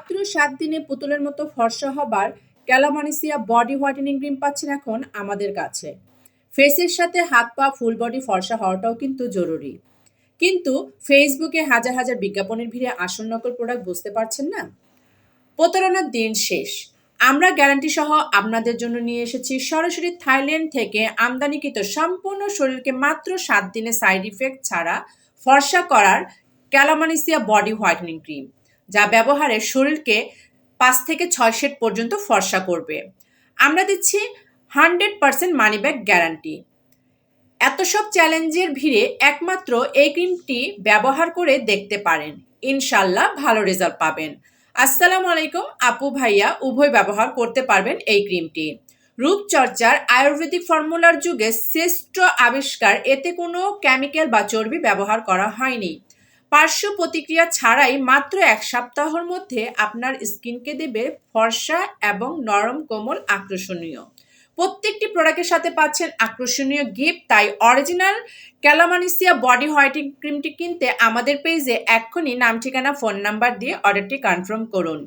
মাত্র 7 দিনে পুতুলের মতো ফর্সা হবার ক্যালামানিসিয়া বডি হোয়াইটেনিং ক্রিম পাচ্ছেন এখন আমাদের কাছে। ফেসের সাথে হাত পা ফুল বডি ফর্সা হওয়াটাও কিন্তু জরুরি। কিন্তু ফেসবুকে হাজার হাজার বিজ্ঞাপনের ভিড়ে আসল নকল প্রোডাক্ট বুঝতে পারছেন না? প্রতারণার দিন শেষ। আমরা গ্যারান্টি সহ আপনাদের জন্য নিয়ে এসেছি সরাসরি থাইল্যান্ড থেকে আমদানিকৃত সম্পূর্ণ শরীরকে মাত্র 7 দিনে সাইড ইফেক্ট ছাড়া ফর্সা করার ক্যালামানিসিয়া বডি হোয়াইটেনিং ক্রিম, যা ব্যবহারে শরীরকে 5 থেকে 6 শেড পর্যন্ত ফর্সা করবে। আমরা দিচ্ছি 100% মানি ব্যাক গ্যারান্টি। এত সব চ্যালেঞ্জের ভিড়ে একমাত্র এই ক্রিমটি ব্যবহার করে দেখতে পারেন, ইনশাল্লাহ ভালো রেজাল্ট পাবেন। আসসালামু আলাইকুম আপু ভাইয়া, উভয় ব্যবহার করতে পারবেন এই ক্রিমটি। রূপচর্চার আয়ুর্বেদিক ফর্মুলার যুগে শ্রেষ্ঠ আবিষ্কার, এতে কোনো কেমিক্যাল বা চর্বি ব্যবহার করা হয়নি। পার্শ্ব প্রতিক্রিয়া ছাড়াই মাত্র 1 সপ্তাহের মধ্যে আপনার স্কিনকে দেবে ফর্সা এবং নরম কোমল আকর্ষণীয়। প্রত্যেকটি প্রোডাক্টের সাথে পাচ্ছেন আকর্ষণীয় গিফট। তাই অরিজিনাল ক্যালামানিসিয়া বডি হোয়াইটেনিং ক্রিমটি কিনতে আমাদের পেজে এক্ষুনি নাম ঠিকানা ফোন নাম্বার দিয়ে অর্ডারটি কনফার্ম করুন।